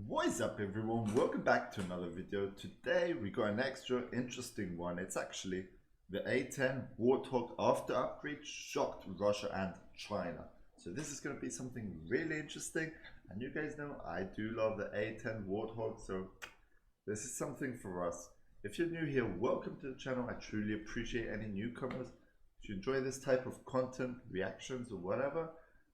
What is up everyone, welcome back to another video. Today we got an extra interesting one. It's actually the A10 Warthog after upgrade shocked Russia and China. So this is going to be something really interesting, and you guys know I do love the A10 Warthog, so this is something for us. If you're new here, welcome to the channel. I truly appreciate any newcomers. If you enjoy this type of content, reactions or whatever,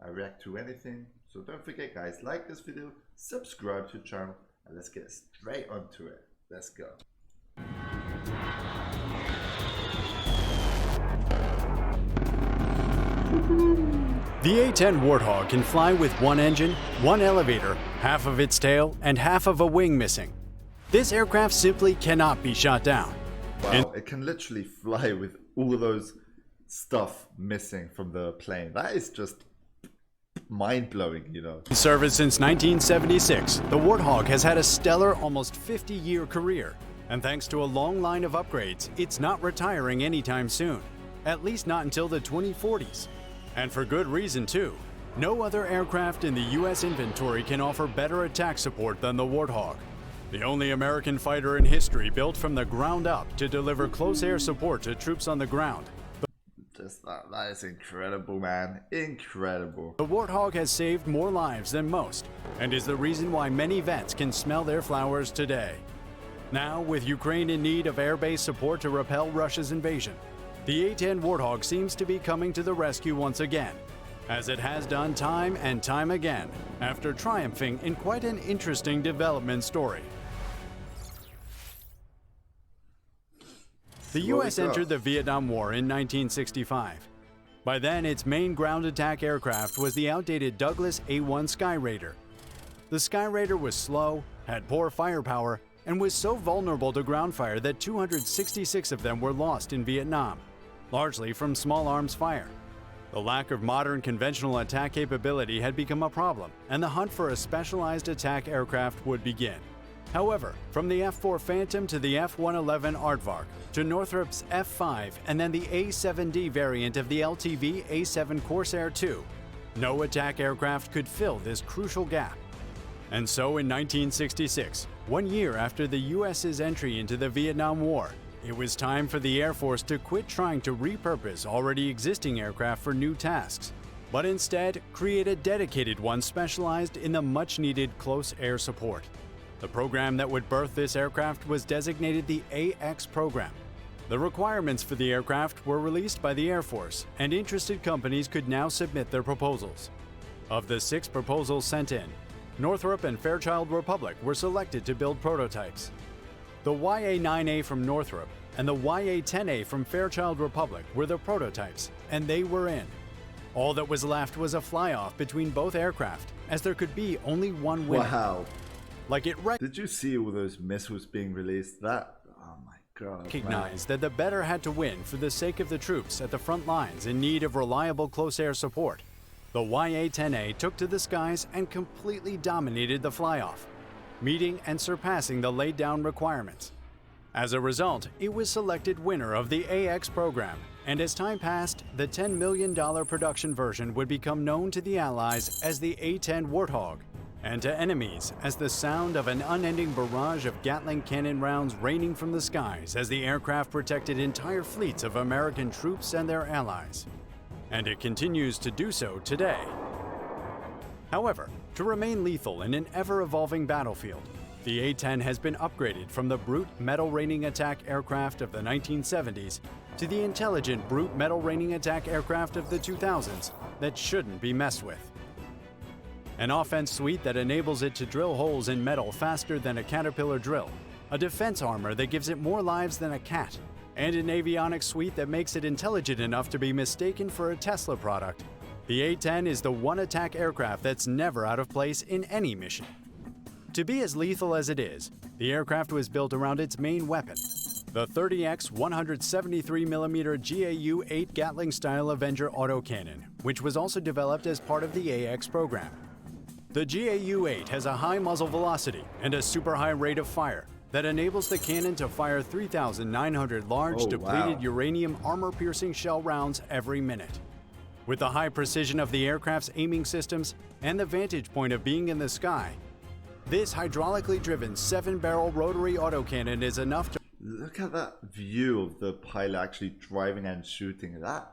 I react to anything. So don't forget guys, like this video, subscribe to the channel, and let's get straight onto it. Let's go. The A10 Warthog can fly with one engine, one elevator, half of its tail, and half of a wing missing. This aircraft simply cannot be shot down. Wow, it can literally fly with all those stuff missing from the plane. That is just mind-blowing, you know. In service since 1976, the Warthog has had a stellar almost 50-year career. And thanks to a long line of upgrades, it's not retiring anytime soon. At least not until the 2040s. And for good reason too. No other aircraft in the US inventory can offer better attack support than the Warthog. The only American fighter in history built from the ground up to deliver close air support to troops on the ground. That is incredible, man. Incredible. The Warthog has saved more lives than most, and is the reason why many vets can smell their flowers today. Now, with Ukraine in need of air-based support to repel Russia's invasion, the A10 Warthog seems to be coming to the rescue once again, as it has done time and time again, after triumphing in quite an interesting development story. The U.S. entered the Vietnam War in 1965. By then, its main ground attack aircraft was the outdated Douglas A-1 Skyraider. The Skyraider was slow, had poor firepower, and was so vulnerable to ground fire that 266 of them were lost in Vietnam, largely from small arms fire. The lack of modern conventional attack capability had become a problem, and the hunt for a specialized attack aircraft would begin. However, from the F-4 Phantom to the F-111 Aardvark, to Northrop's F-5 and then the A-7D variant of the LTV A-7 Corsair II, no attack aircraft could fill this crucial gap. And so in 1966, 1 year after the US's entry into the Vietnam War, it was time for the Air Force to quit trying to repurpose already existing aircraft for new tasks, but instead create a dedicated one specialized in the much-needed close air support. The program that would birth this aircraft was designated the AX program. The requirements for the aircraft were released by the Air Force, and interested companies could now submit their proposals. Of the 6 proposals sent in, Northrop and Fairchild Republic were selected to build prototypes. The YA-9A from Northrop and the YA-10A from Fairchild Republic were the prototypes, and they were in. All that was left was a fly-off between both aircraft, as there could be only one winner. Wow. Did you see all those missiles being released? Oh my god. Recognized that the better had to win for the sake of the troops at the front lines in need of reliable close air support. The YA-10A took to the skies and completely dominated the fly-off, meeting and surpassing the laid-down requirements. As a result, it was selected winner of the AX program, and as time passed, the $10 million production version would become known to the Allies as the A10 Warthog, and to enemies as the sound of an unending barrage of Gatling cannon rounds raining from the skies as the aircraft protected entire fleets of American troops and their allies. And it continues to do so today. However, to remain lethal in an ever-evolving battlefield, the A-10 has been upgraded from the brute metal-raining attack aircraft of the 1970s to the intelligent brute metal-raining attack aircraft of the 2000s that shouldn't be messed with. An offense suite that enables it to drill holes in metal faster than a Caterpillar drill, a defense armor that gives it more lives than a cat, and an avionics suite that makes it intelligent enough to be mistaken for a Tesla product. The A-10 is the one attack aircraft that's never out of place in any mission. To be as lethal as it is, the aircraft was built around its main weapon, the 30X 173mm GAU-8 Gatling-style Avenger autocannon, which was also developed as part of the AX program. The GAU-8 has a high muzzle velocity and a super high rate of fire that enables the cannon to fire 3,900 large depleted uranium armor-piercing shell rounds every minute. With the high precision of the aircraft's aiming systems and the vantage point of being in the sky, This hydraulically driven 7-barrel rotary autocannon is enough to Look at that view of the pilot actually driving and shooting. That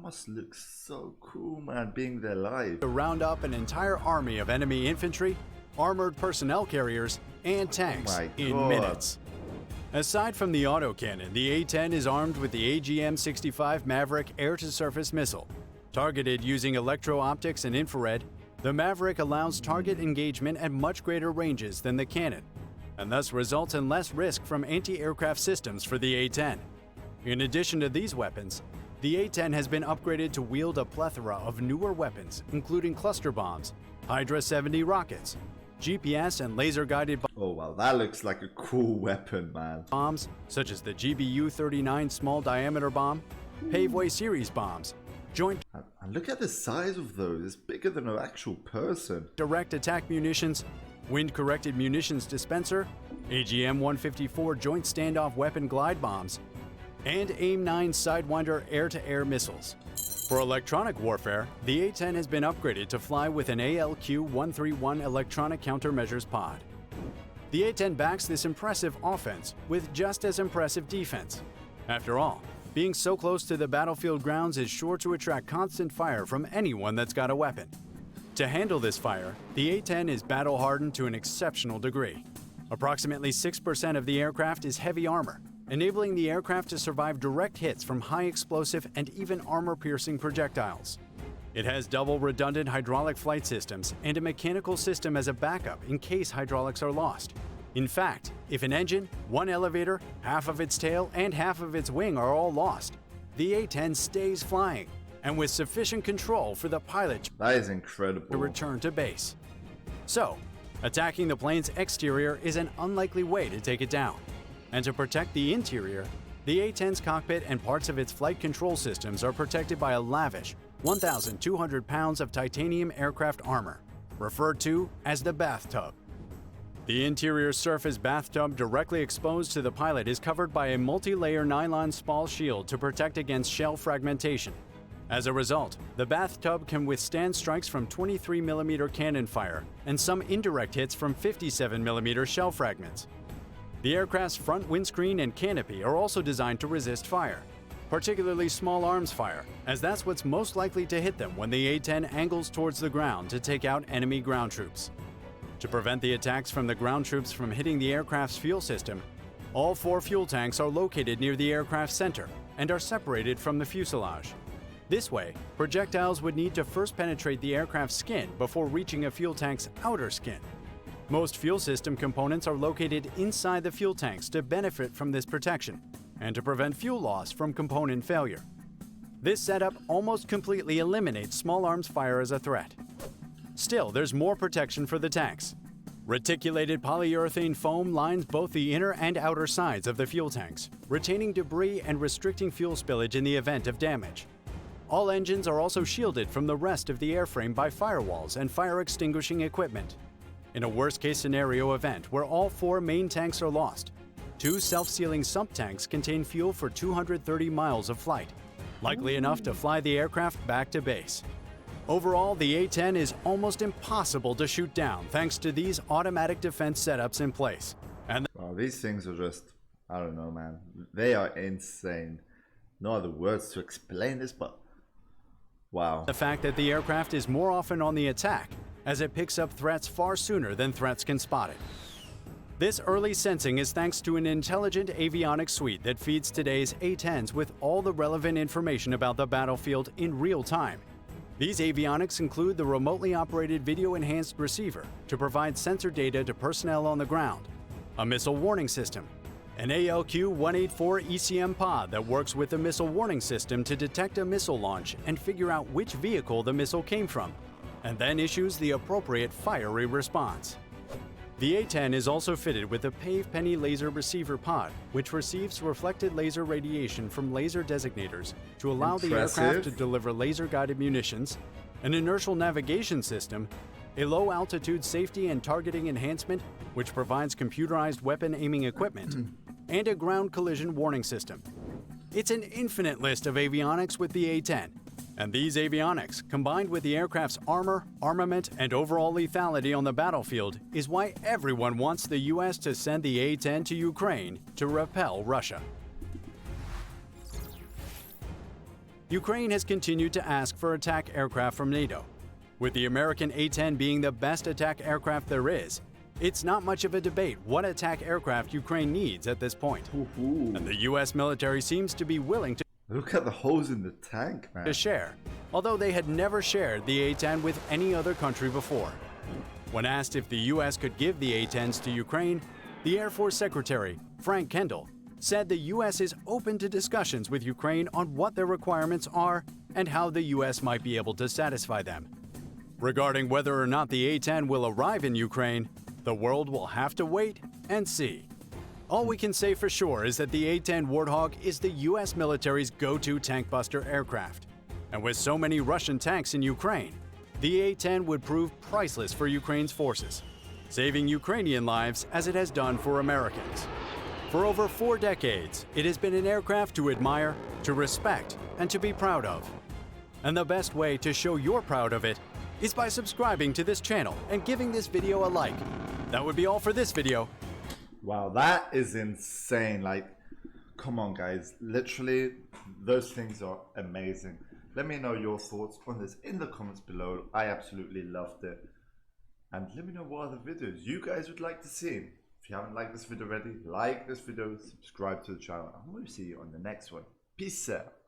must look so cool, man, being there live. round up an entire army of enemy infantry, armored personnel carriers, and tanks in minutes. Aside from the autocannon, the A10 is armed with the AGM-65 Maverick air-to-surface missile. Targeted using electro-optics and infrared, the Maverick allows target engagement at much greater ranges than the cannon, and thus results in less risk from anti-aircraft systems for the A10. In addition to these weapons, the A10 has been upgraded to wield a plethora of newer weapons, including cluster bombs, Hydra 70 rockets, GPS and laser-guided Oh wow, that looks like a cool weapon, man. bombs, such as the GBU-39 small-diameter bomb, Paveway series bombs, joint And look at the size of those. It's bigger than an actual person. direct attack munitions, wind-corrected munitions dispenser, AGM-154 joint standoff weapon glide bombs, and AIM-9 Sidewinder air-to-air missiles. For electronic warfare, the A-10 has been upgraded to fly with an ALQ-131 electronic countermeasures pod. The A-10 backs this impressive offense with just as impressive defense. After all, being so close to the battlefield grounds is sure to attract constant fire from anyone that's got a weapon. To handle this fire, the A-10 is battle-hardened to an exceptional degree. Approximately 6% of the aircraft is heavy armor, enabling the aircraft to survive direct hits from high explosive and even armor-piercing projectiles. It has double redundant hydraulic flight systems and a mechanical system as a backup in case hydraulics are lost. In fact, if an engine, one elevator, half of its tail, and half of its wing are all lost, the A-10 stays flying, and with sufficient control for the pilot That is incredible. to return to base. So, attacking the plane's exterior is an unlikely way to take it down. And to protect the interior, the A-10's cockpit and parts of its flight control systems are protected by a lavish 1,200 pounds of titanium aircraft armor, referred to as the bathtub. The interior surface bathtub directly exposed to the pilot is covered by a multi-layer nylon spall shield to protect against shell fragmentation. As a result, the bathtub can withstand strikes from 23mm cannon fire and some indirect hits from 57mm shell fragments. The aircraft's front windscreen and canopy are also designed to resist fire, particularly small arms fire, as that's what's most likely to hit them when the A-10 angles towards the ground to take out enemy ground troops. To prevent the attacks from the ground troops from hitting the aircraft's fuel system, all 4 fuel tanks are located near the aircraft center and are separated from the fuselage. This way, projectiles would need to first penetrate the aircraft's skin before reaching a fuel tank's outer skin. Most fuel system components are located inside the fuel tanks to benefit from this protection and to prevent fuel loss from component failure. This setup almost completely eliminates small arms fire as a threat. Still, there's more protection for the tanks. Reticulated polyurethane foam lines both the inner and outer sides of the fuel tanks, retaining debris and restricting fuel spillage in the event of damage. All engines are also shielded from the rest of the airframe by firewalls and fire extinguishing equipment. In a worst-case scenario event where all 4 main tanks are lost, 2 self-sealing sump tanks contain fuel for 230 miles of flight, likely enough to fly the aircraft back to base. Overall, the A-10 is almost impossible to shoot down thanks to these automatic defense setups in place. And Wow, these things are just, I don't know, man. They are insane. No other words to explain this, but wow. the fact that the aircraft is more often on the attack as it picks up threats far sooner than threats can spot it. This early sensing is thanks to an intelligent avionics suite that feeds today's A-10s with all the relevant information about the battlefield in real time. These avionics include the remotely operated video-enhanced receiver to provide sensor data to personnel on the ground, a missile warning system, an ALQ-184 ECM pod that works with the missile warning system to detect a missile launch and figure out which vehicle the missile came from, and then issues the appropriate fiery response. The A-10 is also fitted with a PAVE Penny laser receiver pod, which receives reflected laser radiation from laser designators to allow the aircraft to deliver laser-guided munitions, an inertial navigation system, a low-altitude safety and targeting enhancement, which provides computerized weapon aiming equipment, and a ground collision warning system. It's an infinite list of avionics with the A-10, And these avionics, combined with the aircraft's armor, armament, and overall lethality on the battlefield, is why everyone wants the US to send the A-10 to Ukraine to repel Russia. Ukraine has continued to ask for attack aircraft from NATO. With the American A-10 being the best attack aircraft there is, it's not much of a debate what attack aircraft Ukraine needs at this point. And the US military seems to be willing to Look at the holes in the tank, man. share, although they had never shared the A-10 with any other country before. When asked if the US could give the A-10s to Ukraine, the Air Force Secretary, Frank Kendall, said the US is open to discussions with Ukraine on what their requirements are and how the US might be able to satisfy them. Regarding whether or not the A-10 will arrive in Ukraine, the world will have to wait and see. All we can say for sure is that the A10 Warthog is the US military's go-to tank buster aircraft. And with so many Russian tanks in Ukraine, the A10 would prove priceless for Ukraine's forces, saving Ukrainian lives as it has done for Americans. For over 4 decades, it has been an aircraft to admire, to respect, and to be proud of. And the best way to show you're proud of it is by subscribing to this channel and giving this video a like. That would be all for this video. Wow, that is insane. Like, come on, guys. Literally, those things are amazing. Let me know your thoughts on this in the comments below. I absolutely loved it. And let me know what other videos you guys would like to see. If you haven't liked this video already, like this video, subscribe to the channel, and we'll see you on the next one. Peace out.